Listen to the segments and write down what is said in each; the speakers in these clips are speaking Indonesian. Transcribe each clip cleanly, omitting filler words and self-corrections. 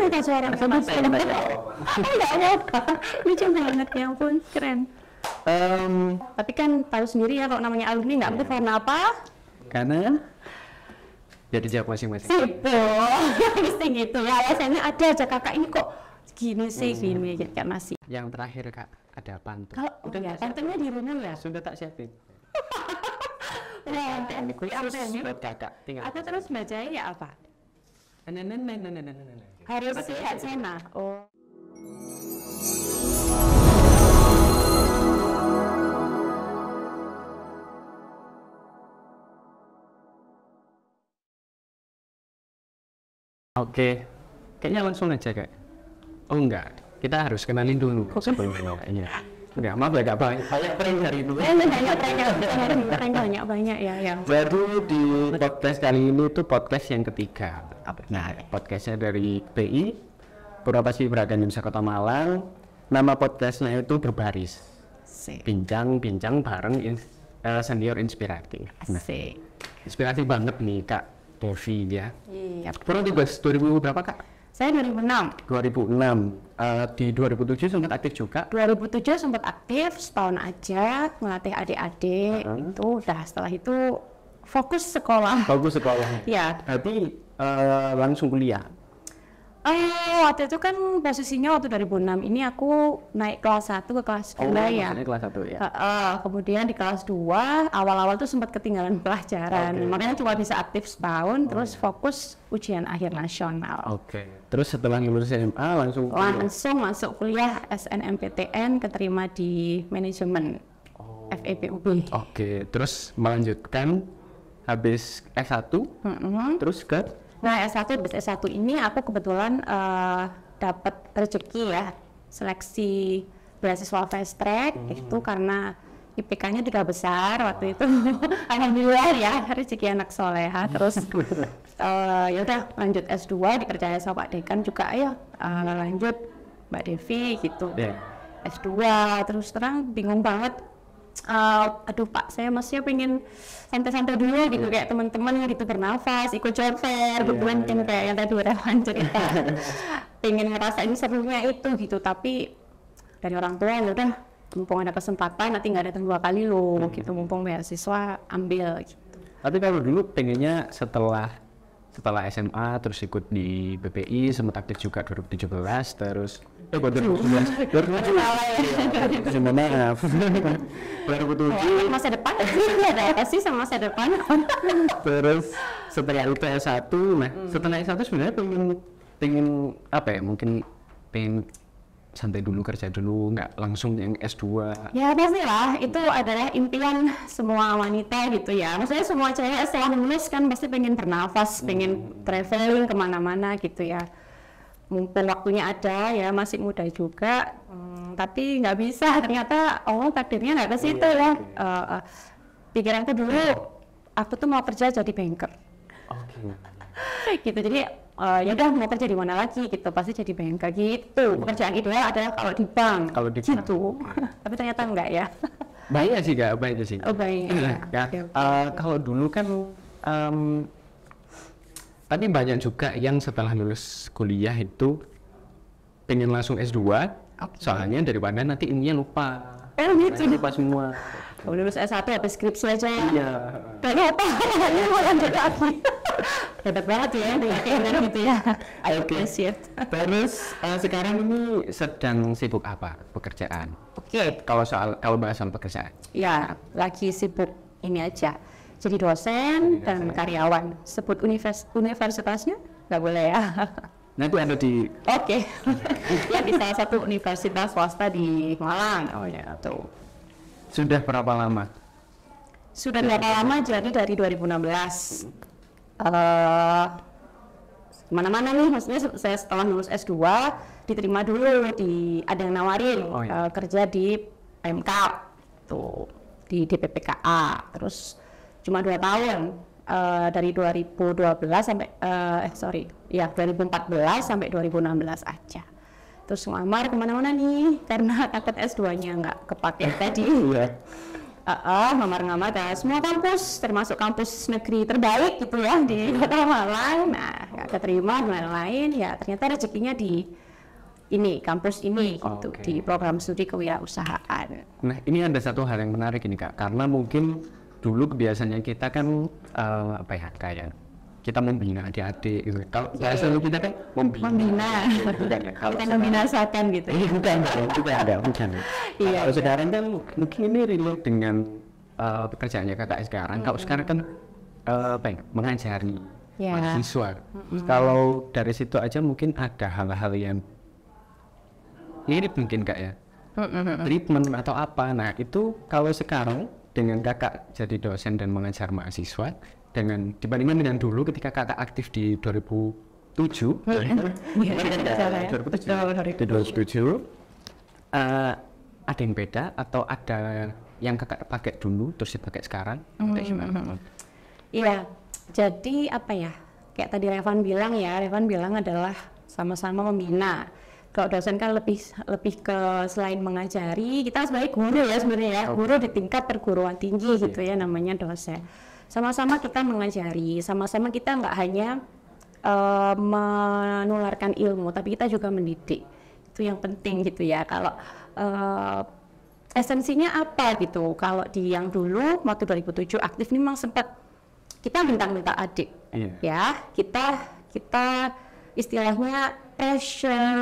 Ternyata suara Mas. Enggak apa-apa. Lucu banget, ya ampun, keren. Tapi kan tahu sendiri ya kalau namanya alumni nggak mungkin karena apa? Karena ya dijawab masing-masing. Mesti gitu ya. Alasannya ada aja kakak ini kok gini sih gini kan masih. Yang terakhir Kak, ada pantun. Kalau udah ya, pantunnya di runner ya. Sudah tak siapin. Buat kakak. Tinggal. Aku terus bacanya ya apa? Harus lihat sana. Oh. Oke, kayaknya langsung aja Kak. Oh enggak, kita harus kenalin dulu sebelumnya. Iya. Enggak, maaf ya Kak, banyak prank hari ini. Banyak ya yang. Baru di podcast kali ini tuh podcast yang ketiga. Nah, podcastnya dari PI, Purwapasti Braga Indonesia Kota Malang. Nama podcastnya itu Berbaris. Bincang-bincang bareng senior inspiratif. Asik. Inspiratif banget nih Kak Devi ya. Iya. Pernah di 2000 berapa Kak? Saya 2006. 2006. Di 2007 sempat aktif juga. 2007 sempat aktif setahun aja melatih adik-adik. Itu udah setelah itu fokus sekolah. Fokus sekolah. Ya. Tapi langsung kuliah. Waktu itu kan posisinya waktu 2006 ini aku naik kelas 1 ke kelas 2 ya. Kelas 1 ya. Kemudian di kelas 2 awal-awal tuh sempat ketinggalan pelajaran. Makanya cuma bisa aktif setahun terus fokus ujian akhir nasional. Terus setelah lulus SMA langsung masuk kuliah SNMPTN, keterima di manajemen FEPUB. Terus melanjutkan habis S1 terus ke S1 habis S1 ini aku kebetulan dapat rezeki ya seleksi beasiswa fast track itu karena IPK-nya juga besar waktu itu. Alhamdulillah ya, rezeki anak soleha. Terus ya udah lanjut S2 dipercaya sama Pak Dekan juga, ayo lanjut Mbak Devi gitu. S2 terus terang bingung banget. Aduh Pak, saya masih pengen santai-santai dulu gitu kayak teman-teman gitu, bernafas, ikut job fair, kebetulan kan kayak yang tadi Rewan cerita. Pengen ngerasain serunya itu gitu, tapi dari orang tua ya udah, mumpung ada kesempatan nanti nggak datang 2 kali loh gitu, mumpung beasiswa ambil gitu. Tapi kalau dulu pengennya setelah SMA terus ikut di BPI, sempat aktif juga 2017 terus 2017 maaf 2007 masa depan ada apa sih sama masa depan. Terus setelah itu S1 setelah S1 sebenarnya pengen apa ya, mungkin pengen santai dulu, kerja dulu, nggak langsung yang S2. Ya pastilah, itu adalah impian semua wanita gitu ya. Maksudnya semua cewek setelah lulus kan pasti pengen bernafas, pengen traveling kemana-mana gitu ya. Mumpung waktunya ada ya, masih muda juga, tapi nggak bisa, ternyata takdirnya nggak ke situ ya. Pikiranku dulu, aku tuh mau kerja jadi banker. Gitu, jadi ya udah mau kerja di mana lagi gitu, pasti jadi banker gitu. Pekerjaan ideal adalah kalau di bank gitu. Tapi ternyata enggak ya. Baik sih Kak, baik sih. Baik ya. Kalau dulu kan tapi banyak juga yang setelah lulus kuliah itu pengen langsung S2, soalnya daripada nanti ininya lupa. Gitu. Lupa semua. Kalau lulus S1 habis skripsi aja. Iya. Kayak apa? Ini mau lanjut lagi. Hebat banget ya, dengan gitu ya. Terus sekarang ini sedang sibuk apa pekerjaan? Kalau bahas soal pekerjaan. Ya, lagi sibuk ini aja. Jadi dosen dan karyawan. Sebut universitasnya nggak boleh ya. Nanti ada di. Ya di salah satu universitas swasta di Malang. Tuh. Sudah berapa lama? Sudah berapa lama? Jadi dari 2016. Mana-mana nih, maksudnya saya setelah lulus S2 diterima dulu ada yang nawarin kerja di PMK tuh di DPPKA, terus cuma 2 tahun dari 2012 sampai 2014 sampai 2016 aja. Terus ngelamar kemana-mana nih karena takut S2-nya nggak kepake tadi. Ngamar-ngamar ke semua kampus, termasuk kampus negeri terbaik gitu ya di Kota Malang. Nah, nggak keterima dan lain-lain, ya ternyata rezekinya di ini kampus ini gitu, di program studi kewirausahaan. Nah, ini ada satu hal yang menarik ini Kak, karena mungkin dulu kebiasaannya kita kan apa ya, kayak kita membina adik-adik gitu. Kalau bahasa kita kan membina. Kita membinasakan gitu. Bukan. Iya. Kalau sekarang kan mungkin ini relate dengan pekerjaannya Kakak sekarang. Kalau sekarang kan apa ya, mengajari mahasiswa. Kalau dari situ aja mungkin ada hal-hal yang mirip mungkin Kak ya, treatment atau apa. Nah itu kalau sekarang dengan Kakak jadi dosen dan mengajar mahasiswa, dengan dibandingkan dengan dulu ketika Kakak aktif di 2007, 2007, ada yang beda atau ada yang Kakak pakai dulu terus dipakai sekarang? Iya, jadi apa ya, kayak tadi Revan bilang adalah sama-sama membina. Kalau dosen kan lebih ke selain mengajari, kita sebagai guru ya sebenarnya, guru di tingkat perguruan tinggi gitu ya, namanya dosen. Sama-sama kita mengajari, sama-sama kita nggak hanya menularkan ilmu, tapi kita juga mendidik. Itu yang penting gitu ya. Kalau esensinya apa gitu? Kalau di yang dulu waktu 2007 aktif ini memang sempat kita minta adik, ya kita istilahnya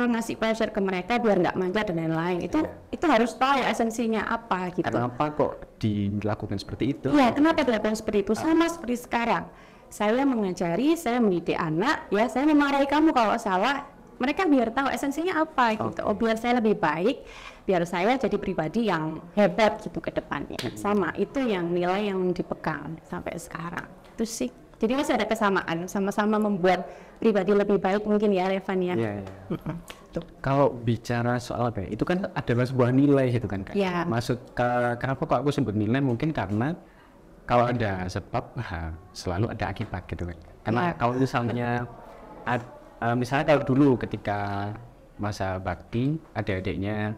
ngasih pressure ke mereka biar nggak manja dan lain-lain. Itu harus tahu esensinya apa gitu. Kenapa kok dilakukan seperti itu? Iya, kenapa dilakukan seperti itu? Sama seperti sekarang. Saya mengajari, saya mendidik anak, ya saya memarahi kamu kalau salah. Mereka biar tahu esensinya apa gitu. Oh, biar saya lebih baik, biar saya jadi pribadi yang hebat gitu ke depannya. Sama, itu yang nilai yang dipegang sampai sekarang. Itu sih. Jadi masih ada kesamaan, sama-sama membuat pribadi lebih baik mungkin ya Revan ya. Iya. Kalau bicara soal apa ya, itu kan adalah sebuah nilai gitu kan Kak. Iya. Kenapa kok aku sebut nilai, mungkin karena kalau ada sebab selalu ada akibat gitu kan. Karena kalau misalnya misalnya kalau dulu ketika masa bakti adik-adiknya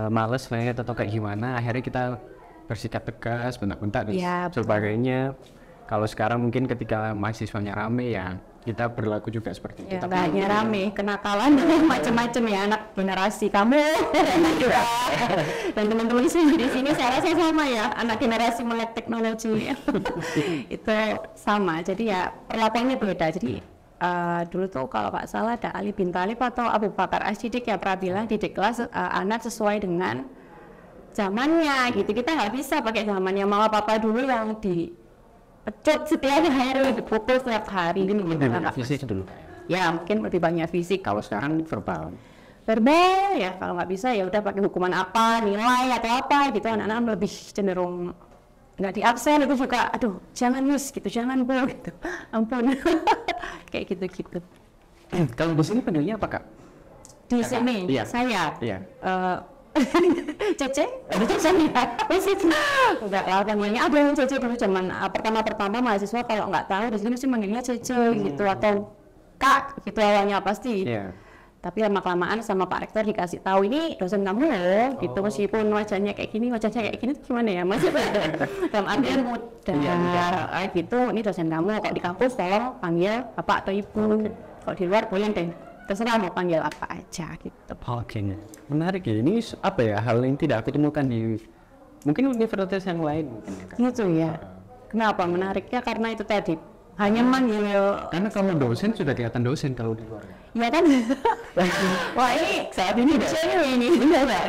males banget atau kayak gimana, akhirnya kita bersikap tegas, bentak-bentak dan sebagainya. Kalau sekarang mungkin ketika mahasiswanya rame ya kita berlaku juga seperti itu. Ya, nggak hanya rame, kenakalan macam-macam ya anak generasi kamu dan teman-teman saya di sini saya rasa sama ya, anak generasi melek teknologi itu sama. Jadi ya perlakuannya beda. Jadi dulu tuh kalau nggak salah ada Ali bin Thalib atau Abu Bakar As-Siddiq yang pernah bilang didik kelas anak sesuai dengan zamannya gitu. Kita nggak bisa pakai zamannya mama papa dulu yang pecut setiap hari, dipukul setiap hari. Ini fisik dulu. Ya mungkin lebih banyak fisik. Kalau sekarang verbal ya, kalau nggak bisa ya udah pakai hukuman apa, nilai atau apa gitu. Anak-anak lebih cenderung nggak di absen itu juga, aduh jangan gitu, jangan bu gitu, ampun kayak gitu. Kalau di sini panggilnya apa Kak? Di sini saya Cece, udah lah panggilnya apa yang Cece dulu zaman pertama mahasiswa kalau nggak tahu di sini mesti manggilnya Cece gitu atau Kak gitu awalnya pasti. Tapi lama-kelamaan sama Pak Rektor dikasih tahu ini dosen kamu loh gitu, meskipun wajahnya kayak gini gimana ya masih dalam artian mudah gitu, ini dosen kamu kok di kampus tolong panggil Bapak atau Ibu, kalau di luar boleh deh terserah mau panggil apa aja gitu. Oke, menarik ya. Ini apa ya, hal yang tidak aku temukan di mungkin universitas yang lain mungkin. Gitu ya. Kenapa menariknya? Karena itu tadi hanya manggil. Karena kalau dosen sudah kelihatan dosen kalau di luar. Iya kan? Wah ini saat ini ini benar.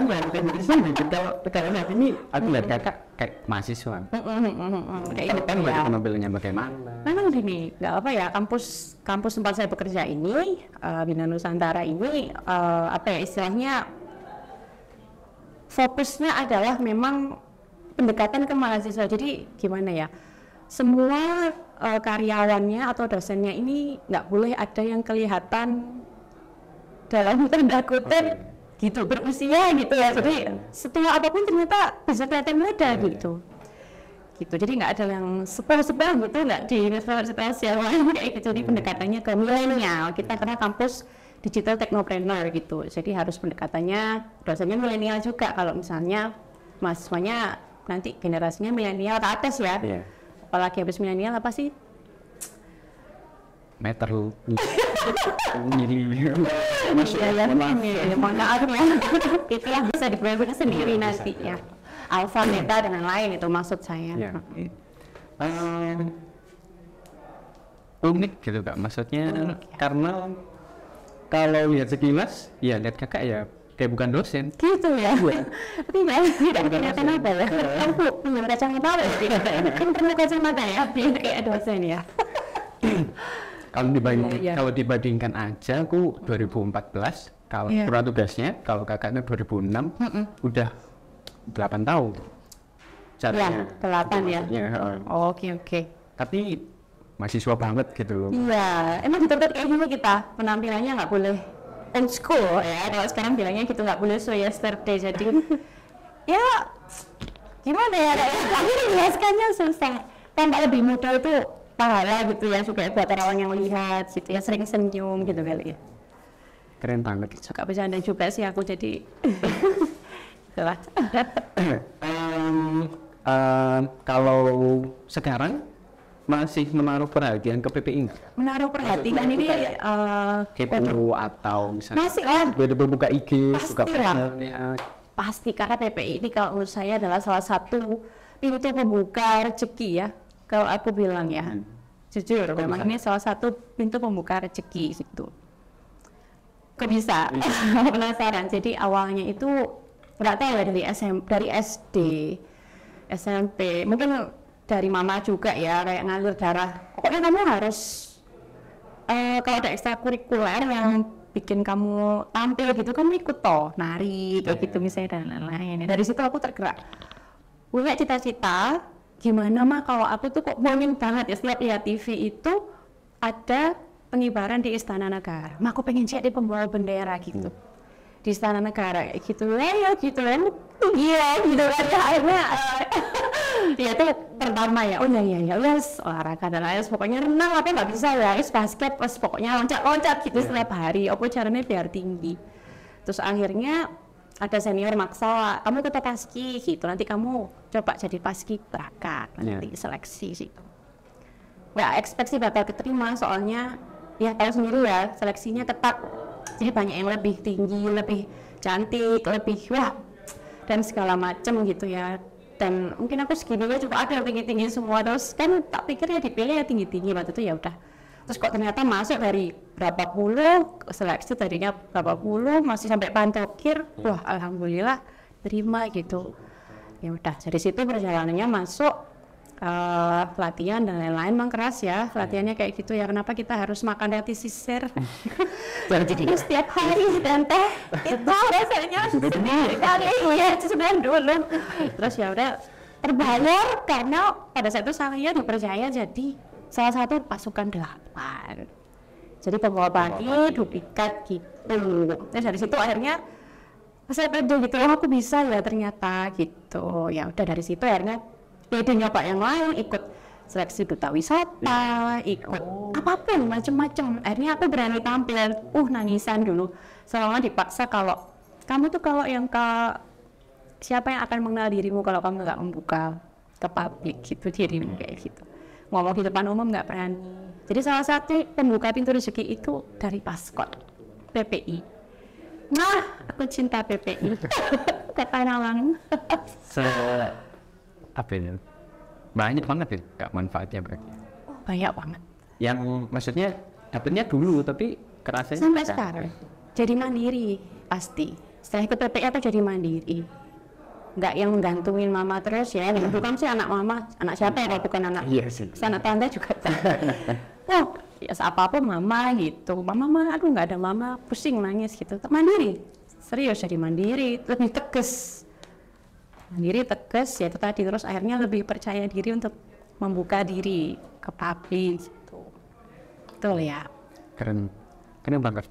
Kalau ini aku lihat Kakak kayak mahasiswa. Kayak gitu ya. Penampilannya bagaimana? Memang gini, nggak apa ya, kampus tempat saya bekerja ini, Bina Nusantara ini, istilahnya fokusnya adalah memang pendekatan ke mahasiswa. Jadi gimana ya, semua karyawannya atau dosennya ini nggak boleh ada yang kelihatan dalam tanda kutip gitu berusia gitu ya. Jadi setua apapun ternyata bisa kelihatan muda gitu. Jadi nggak ada yang sebel gitu, nggak di universitas yang lain kayak gitu. Jadi pendekatannya ke milenial. Kita karena kampus digital technopreneur gitu, jadi harus pendekatannya dosennya milenial juga. Kalau misalnya mahasiswanya nanti generasinya milenial ke atas ya, apalagi habis milenial apa sih meter jadi masuk ya mohon maaf ya. Itulah bisa diperbaiki sendiri nanti ya. Alfa, beta dan lain itu maksud saya. ya. Unik gitu Kak, maksudnya karena kalau lihat sekilas ya lihat kakak ya kayak bukan dosen Gitu ya. Tapi tidak kelihatan apa ya. Aku punya kacamata apa sih? Kan perlu kacamata ya, biar kayak dosen ya. kalau dibandingkan aja aku 2014 kalau kurang tugasnya, kalau kakaknya 2006 udah 8 tahun. Ya, 8 ya. Oke. Tapi mahasiswa banget gitu loh. Iya, emang betul-betul kayak gini kita penampilannya nggak boleh old school ya. Kalau sekarang bilangnya gitu nggak boleh so yesterday. Jadi ya gimana ya? Akhirnya jelaskannya susah. Tampak lebih muda itu pahala gitu ya, supaya buat orang yang lihat gitu ya, sering senyum gitu kali ya. Keren banget. Suka bercanda juga sih aku jadi. Itulah. Kalau sekarang masih menaruh perhatian ke PPI nggak? Menaruh perhatian ini Kepo atau misalnya masih lah. buka IG, buka Pasti lah. profilnya. Pasti, karena PPI ini kalau menurut saya adalah salah satu pintu pembuka rezeki ya. Kalau aku bilang ya, jujur, memang ini salah satu pintu pembuka rezeki gitu. Kok bisa? Penasaran. Jadi awalnya itu nggak tahu ya, dari SD, SMP, mungkin dari mama juga ya, kayak ngalir darah. Pokoknya kamu harus kalau ada ekstrakurikuler yang bikin kamu tampil gitu, kamu ikut toh, nari kayak gitu misalnya dan lain-lain. Dari situ aku tergerak. Punya cita-cita, gimana mah kalau aku tuh kok pengen banget ya setiap lihat TV itu ada pengibaran di Istana Negara. Mak aku pengen jadi pembawa bendera gitu. Di Istana Negara kayak gitu lah gitu gila gitu kan ya, akhirnya dia tuh pertama ya wes olahraga dan lain, pokoknya renang tapi nggak bisa ya, basket pas pokoknya loncat gitu setiap hari, apa caranya biar tinggi. Terus akhirnya ada senior maksa, kamu ikut paski gitu, nanti kamu coba jadi paski beraka nanti seleksi situ. Nggak ekspektasi bakal keterima, soalnya ya tahu sendiri ya, seleksinya ketat. Jadi banyak yang lebih tinggi, lebih cantik, lebih wah dan segala macam gitu ya. Dan mungkin aku segininya juga ada tinggi-tinggi semua, terus kan tak pikir ya dipilih ya tinggi-tinggi waktu itu ya udah. Terus kok ternyata masuk dari berapa puluh, seleksi tadinya berapa puluh, masih sampai pantokir, wah alhamdulillah terima gitu. Ya udah dari situ perjalanannya masuk latihan dan lain-lain. Memang keras ya latihannya kayak gitu ya, kenapa kita harus makan roti sisir jadi setiap hari dan teh itu rasanya sekali ya sudah dulu. Terus ya udah terbayar karena pada saat itu saya dipercaya jadi salah satu pasukan 8, jadi pembawa baki duplikat gitu. Terus dari situ akhirnya saya pede gitu, aku bisa ya ternyata gitu. Ya udah dari situ akhirnya pede nyoba yang lain, ikut seleksi duta wisata, ikut apapun macam-macam. Akhirnya aku berani tampil, nangisan dulu. Selama dipaksa kalau kamu tuh kalau yang siapa yang akan mengenal dirimu kalau kamu nggak membuka ke publik gitu dirimu kayak gitu. Ngomong di depan umum nggak berani. Jadi salah satu pembuka pintu rezeki itu dari Paskot PPI. Nah, aku cinta PPI. Kata Nawang. Apa ini? Banyak banget ya Kak manfaatnya berarti. Banyak banget. Yang maksudnya dapetnya dulu tapi kerasanya sampai sekarang. Jadi mandiri pasti. Setelah ikut PPI aku jadi mandiri. Nggak yang menggantungin mama terus ya. Bukan sih anak mama, anak siapa ya kalau bukan anak. Iya sih. Anak tante juga. Ya apa-apa mama gitu. Mama aduh nggak ada mama, pusing nangis gitu. Mandiri. Serius jadi mandiri, lebih tegas. Mandiri tegas ya itu tadi, terus akhirnya lebih percaya diri untuk membuka diri ke publik gitu. Betul ya. Keren banget.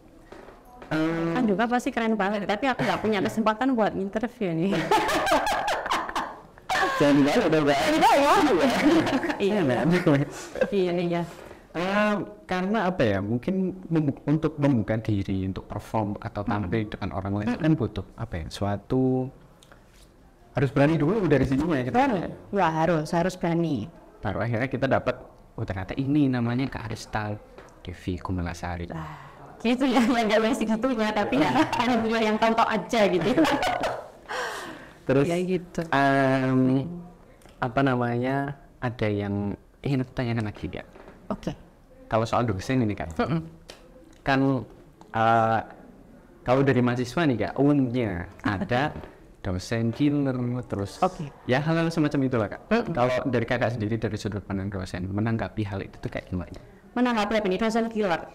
Kan juga pasti keren banget, tapi aku nggak punya kesempatan buat interview nih. Jangan dibalik dong Mbak. Iya. Karena apa ya, mungkin untuk membuka diri, untuk perform atau tampil depan orang lain kan butuh apa ya, suatu harus berani dulu dari sini ya kita. Ya harus berani. Baru akhirnya kita dapat, ternyata ini namanya kearifan. Devi Kumalasari. Gitu ya, yang nggak basic gitunya, tapi ya alhamdulillah yang tonton aja gitu. Terus Ya gitu. apa namanya, ada yang ingin aku tanyakan lagi nggak? Oke. Kalau soal dosen ini kan, kan kalau dari mahasiswa nih kak, umumnya ada dosen killer, terus ya hal-hal semacam itulah kak. Kalau dari kakak sendiri dari sudut pandang dosen, menanggapi hal itu tuh kayak gimana? Menanggapi apa ini, dosen killer?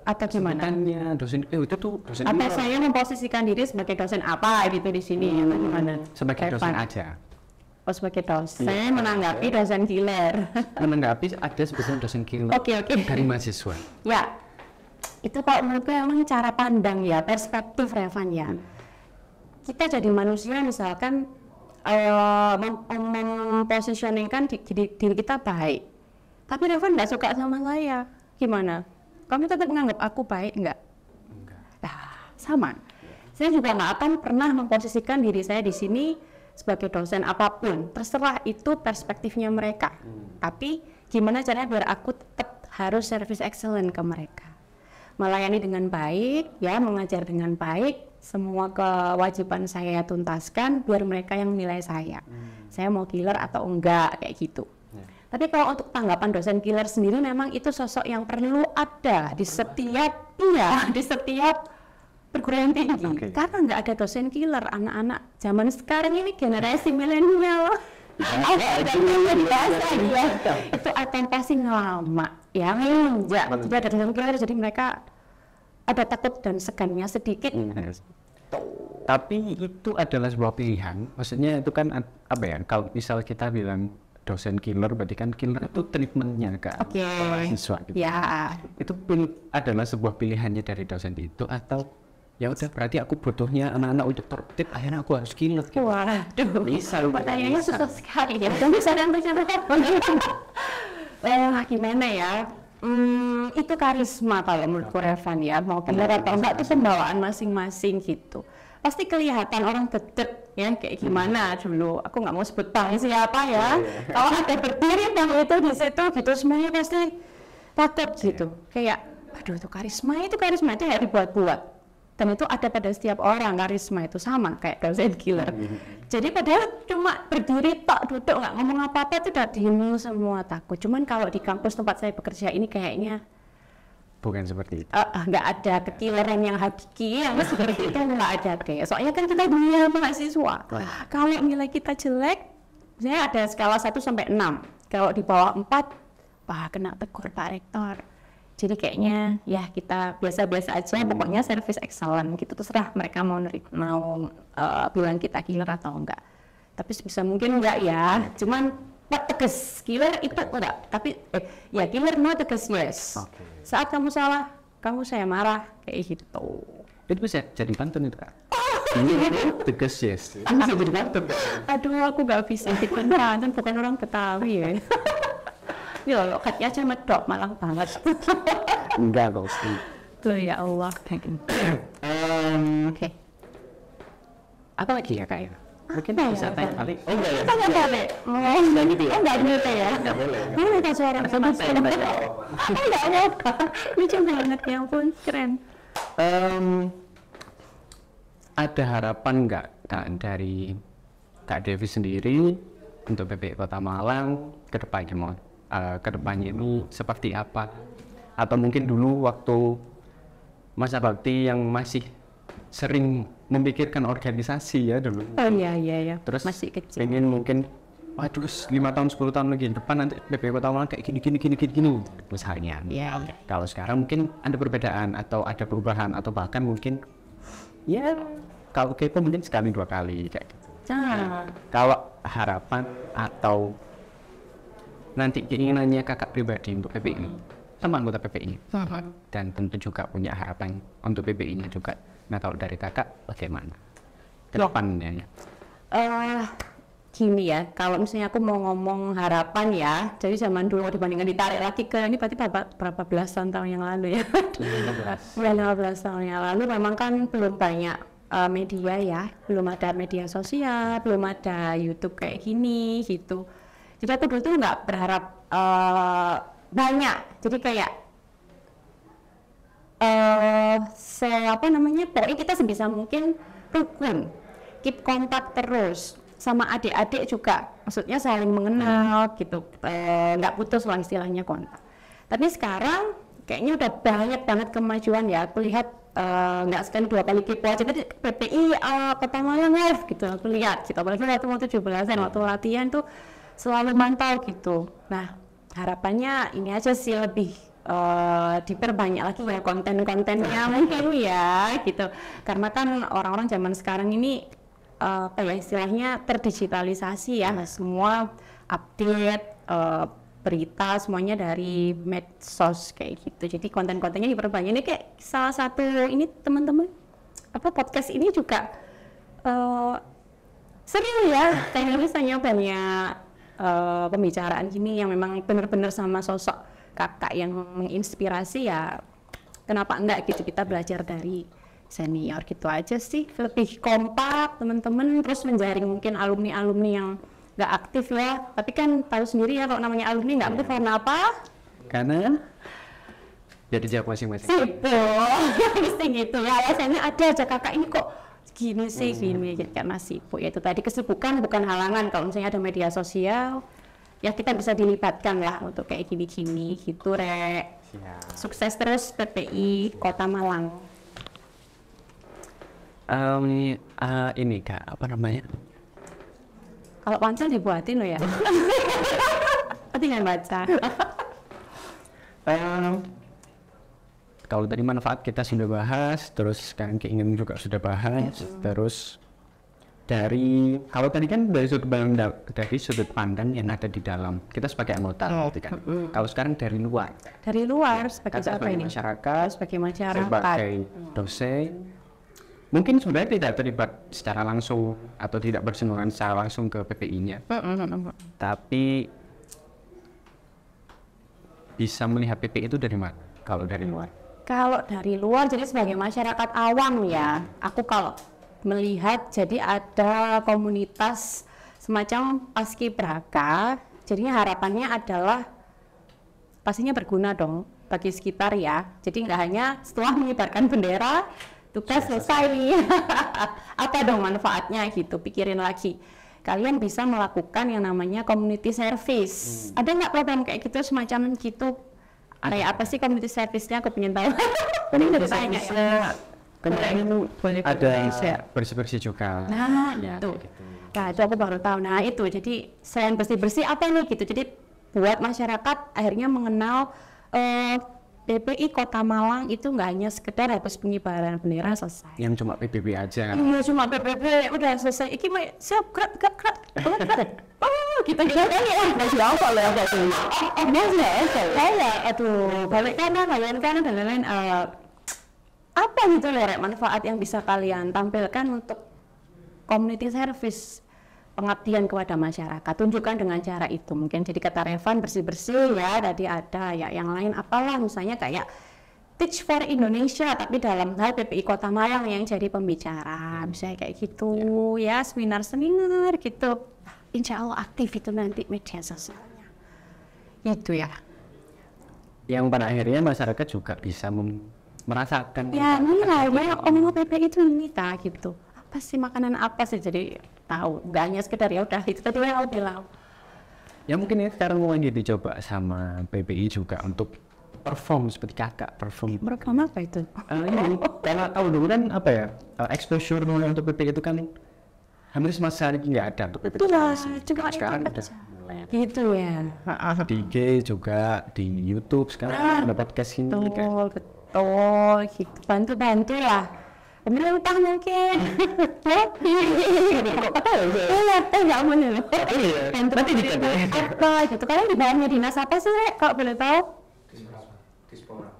Atau gimana? Sebutannya dosen, itu tuh dosen Apa killer. saya memposisikan diri sebagai dosen apa gitu di sini atau gimana? Sebagai dosen Relevan. aja. Oh, sebagai dosen menanggapi dosen killer. Menanggapi ada sebetulnya dosen killer Oke. dari mahasiswa. Ya, itu kalau menurutku emang cara pandang ya, perspektif Revan ya. Kita jadi manusia misalkan mempositioningkan diri kita baik, tapi Revan nggak suka sama saya, gimana? Kamu tetap menganggap aku baik nggak? Nah, sama. Saya juga nggak akan pernah memposisikan diri saya di sini sebagai dosen apapun, terserah itu perspektifnya mereka. Tapi gimana caranya biar aku tetap harus service excellent ke mereka, melayani dengan baik, ya mengajar dengan baik, semua kewajiban saya tuntaskan biar mereka yang menilai saya mau killer atau enggak kayak gitu. Tapi kalau untuk tanggapan dosen killer sendiri, memang itu sosok yang perlu ada di setiap perguruan tinggi. Karena nggak ada dosen killer, anak-anak zaman sekarang ini generasi milenial. Itu atentasi lama ya, enggak. Jadi ada dosen killer, jadi mereka ada takut dan segannya sedikit. Tapi itu adalah sebuah pilihan. Maksudnya itu kan apa ya? Kalau misal kita bilang dosen killer, berarti kan killer itu treatmentnya ke mahasiswa gitu. Ya. Itu adalah sebuah pilihannya dari dosen itu, atau ya udah berarti aku butuhnya anak-anak untuk tertib, akhirnya aku harus killer gitu. Waduh, Bisa, pertanyaannya susah sekali ya. Dan bisa dan gimana ya? Itu karisma kalau menurutku Revan ya, mau benar atau enggak itu pembawaan masing-masing gitu. Pasti kelihatan orang deket ya kayak gimana dulu. Aku nggak mau sebut bang siapa ya. Kalau ada berdiri bang itu di situ gitu, semuanya pasti takut gitu. Kayak, aduh itu karisma itu kayak dibuat-buat. Dan itu ada pada setiap orang, karisma itu sama kayak dosen killer. Jadi padahal cuma berdiri tok, duduk nggak ngomong apa-apa itu udah dihinu semua takut. Cuman kalau di kampus tempat saya bekerja ini kayaknya Bukan seperti itu. nggak ada kekileran yang hakiki yang seperti itu, nggak ada deh. Soalnya kan kita dunia mahasiswa. Kalau nilai kita jelek, saya ada skala 1 sampai 6. Kalau di bawah 4, kena tegur Pak Rektor. Jadi kayaknya ya kita biasa-biasa aja, pokoknya service excellent gitu, terserah mereka mau bilang kita killer atau enggak. Tapi sebisa mungkin enggak ya, cuman tegas killer itu enggak, tapi ya killer no tegas yes. Saat kamu salah, saya marah kayak gitu. Itu bisa jadi pantun itu kak. Tegas yes. Bisa jadi pantun. Aduh, aku nggak bisa jadi pantun, bukan orang Betawi ya. Ini loh, katanya aja medok malang banget. Enggak kok sih. Loh ya Allah. Oke. Apa lagi ya kak ya? Mungkin Apa bisa ya? tanya kali. Oh enggak ya? Tanya balik. Enggak gitu ya? Enggak gitu ya? Enggak boleh. Mana kan suara enggak apa. Lucu banget ya ampun, keren. Ada harapan nggak kak dari Kak Devi sendiri untuk PPI Kota Malang kedepannya ini seperti apa? Atau mungkin dulu waktu masa bakti yang masih sering memikirkan organisasi ya dulu. Oh iya. Terus Masih kecil. pengen mungkin waduh 5 tahun 10 tahun lagi depan nanti PPI Kota Malang kayak gini misalnya. Iya. Kalau sekarang mungkin ada perbedaan atau ada perubahan atau bahkan mungkin ya kalau kepo mungkin sekali 2 kali kayak gitu. Kalau harapan atau nanti keinginannya kakak pribadi untuk PPI, sama anggota PPI, dan tentu juga punya harapan untuk PPI-nya juga. Nah kalau dari kakak bagaimana ke depannya? Gini ya, kalau misalnya aku mau ngomong harapan ya, jadi zaman dulu dibandingkan ditarik lagi ke ini berarti berapa belasan tahun yang lalu ya. 15 tahun yang lalu memang kan belum banyak media ya, belum ada media sosial, belum ada YouTube kayak gini gitu. Jadi aku dulu tuh nggak berharap banyak, jadi kayak apa namanya, pokoknya kita sebisa mungkin rukun, keep kontak terus sama adik-adik juga, maksudnya saling mengenal gitu, nggak putus lah istilahnya kontak. Tapi sekarang kayaknya udah banyak banget kemajuan ya, aku lihat nggak sekali 2 kali kepo aja tadi PPI Kota Malang live gitu, aku lihat gitu, apalagi waktu mau 17-an waktu latihan tuh selalu mantau gitu. Nah harapannya ini aja sih, lebih diperbanyak lagi ya konten-kontennya mungkin ya gitu, karena kan orang-orang zaman sekarang ini istilahnya terdigitalisasi ya, semua update berita semuanya dari medsos kayak gitu, jadi konten-kontennya diperbanyak. Ini kayak salah satu ini teman-teman podcast ini juga seru ya, saya misalnya banyak pembicaraan gini yang memang benar-benar sama sosok kakak yang menginspirasi ya, kenapa enggak gitu, kita belajar dari senior gitu aja sih, lebih kompak teman-teman, terus menjaring mungkin alumni-alumni yang nggak aktif ya, tapi kan tahu sendiri ya kalau namanya alumni nggak aktif karena apa? Karena jadi jawab masing-masing. Sibuk, mesti gitu ya, alasannya ada aja kakak ini kok gini sih gini, karena sibuk. Ya itu tadi, kesibukan bukan halangan, kalau misalnya ada media sosial ya kita bisa dilibatkan lah untuk kayak gini-gini gitu, Rek. Sukses terus PPI Kota Malang. Ini Kak, apa namanya? Kalau pancel dibuatin loh ya. Tinggal baca. Kalau tadi manfaat kita sudah bahas, terus sekarang keinginan juga sudah bahas, terus kalau tadi kan dari sudut pandang yang ada di dalam, kita sebagai anggota, gitu kan. Kalau sekarang dari luar Sebagai apa ini? Masyarakat, sebagai masyarakat, sebagai dosen, mungkin sebenarnya tidak terlibat secara langsung atau tidak bersinggungan secara langsung ke PPI-nya, tapi bisa melihat PPI itu dari mana? Kalau dari luar? Kalau dari luar, jadi sebagai masyarakat awam ya, aku kalau melihat jadi ada komunitas semacam paskibraka, jadinya harapannya adalah pastinya berguna dong bagi sekitar ya, jadi nggak hanya setelah mengibarkan bendera tugas selesai nih. Apa dong manfaatnya gitu, pikirin lagi. Kalian bisa melakukan yang namanya community service. Ada nggak program kayak gitu, semacam gitu? Kayak apa sih community service-nya, aku pengen tahu. Community service-nya kemarin ada bersih-bersih juga. Nah, itu. Nah, itu aku baru tahu. Nah, itu. Jadi, selain bersih-bersih apa nih gitu. Jadi, buat masyarakat akhirnya mengenal PPI Kota Malang itu nggak hanya sekedar habis pengibaran bendera selesai. Yang cuma PBB aja. Iya, cuma PBB udah selesai. Iki mah siap, gerak. Oh, kita kan ya. Masih apa lah ya tuh. Aduh, balik kanan dan lain-lain. Apa gitu Rek, manfaat yang bisa kalian tampilkan untuk community service, pengabdian kepada masyarakat, tunjukkan dengan cara itu. Mungkin jadi kata Revan bersih-bersih ya, tadi ada ya, yang lain apalah, misalnya kayak Teach for Indonesia tapi dalam hal PPI Kota Malang yang jadi pembicara, misalnya kayak gitu ya, seminar gitu. Insya Allah aktif itu nanti media sosialnya itu ya, yang pada akhirnya masyarakat juga bisa merasakan ya nilai banyak PPI itu nita gitu, apa sih makanan apa sih, jadi tahu, nggak hanya sekedar ya udah itu tadi yang aku bilang. Ya mungkin ini sekarang mau dicoba sama PPI juga untuk perform seperti kakak perform. Program apa itu? Ini karena tahu dulu kan apa ya, exposure untuk PPI itu kan hampir sama sekali nggak ada untuk PPI. Itulah, cuma sekarang udah gitu ya. Di IG juga, di YouTube sekarang ada podcast ini kan. Betul, gitu. Bantu lah. Ambil utang mungkin. Nggak bener. Nanti dikatakan apa gitu. Kalian di bawahnya dinas apa sih, Rek? Kalau boleh tahu?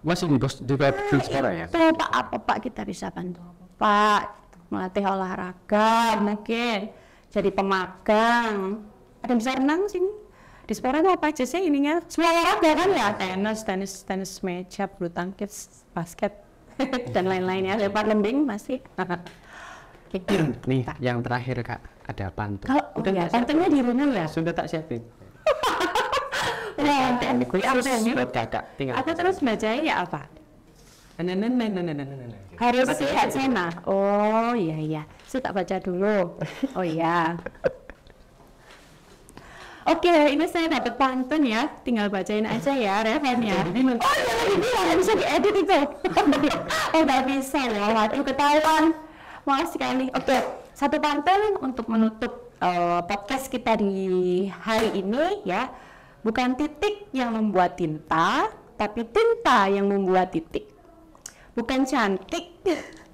Masih di Dispora ya? Pak, kita bisa bantu Pak. Melatih olahraga mungkin. Jadi pemagang. Ada yang bisa renang sini? Dispora itu apa aja sih ininya? Semua olahraga kan ya? Tenis meja, bulu tangkis, basket, dan lain-lainnya. Lempar lembing masih. Nih, yang terakhir Kak, ada pantun. Udah ya, pantunnya di rumah ya? Sudah tak siapin. Buat kakak, tinggal. Aku terus bacain ya apa? Harus lihat Sena. Oh iya. Saya tak baca dulu. Oh iya. Oke, ini saya dapat pantun ya. Tinggal bacain aja ya, referennya. Oh iya, ini yang bisa diedit itu. Oh nggak bisa ya, waduh ketahuan. Maaf sekali. Oke, satu pantun untuk menutup podcast kita di hari ini ya. Bukan titik yang membuat tinta, tapi tinta yang membuat titik. Bukan cantik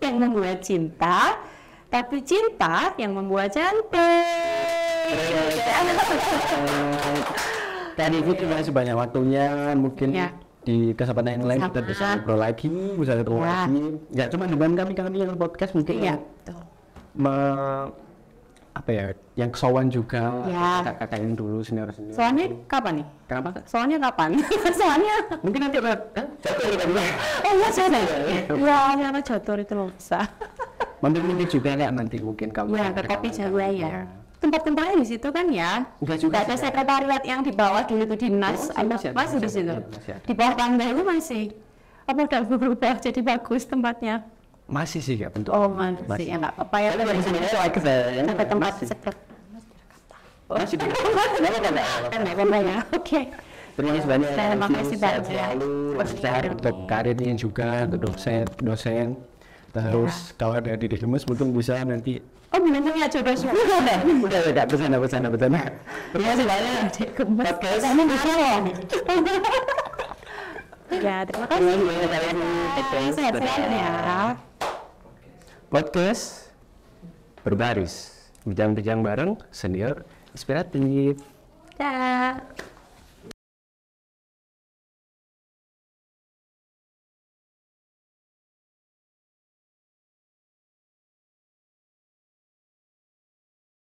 yang membuat cinta, tapi cinta yang membuat cantik. Tadi itu terima kasih banyak waktunya, mungkin Ya. di kesempatan yang lain kita bisa ngobrol lagi, bisa ketemu Ya. lagi. Ya cuma dengan kami yang podcast mungkin Iya, betul. apa ya, yang kesawan juga, Ya. kakak yang dulu senior-senior. Soalnya kapan nih? Kenapa? Soalnya kapan? Soalnya Mungkin nanti oh iya jatuh. Ya, karena jatuh itu loh bisa. mampir juga ya nanti mungkin kamu. Ya, ke kopi Jawa ya. Tempat-tempatnya di situ kan ya. Enggak juga. Nggak ada sekretariat yang di bawah dulu itu dinas. Oh, masih ada, Masih di masih situ. ada, masih ada. Di bawah tangga itu masih. Apa udah berubah jadi bagus tempatnya? Masih sih ya bentuk. Oh masih ya nggak apa-apa ya. Sampai tempat sekret. Masih di. Apa ya? Oke. Terima kasih banyak. Terima kasih banyak. Selalu sehat untuk karirnya juga, untuk dosen. Terus kalau ada di Demus mungkin bisa nanti. Oh bintangnya jodoh semua. Udah bercanda. Terima kasih banyak. Podcast ini marah ya. Ya terima kasih. Sehat-sehat ya. Podcast berbaris, bincang-bincang bareng senior inspiratif. Dah.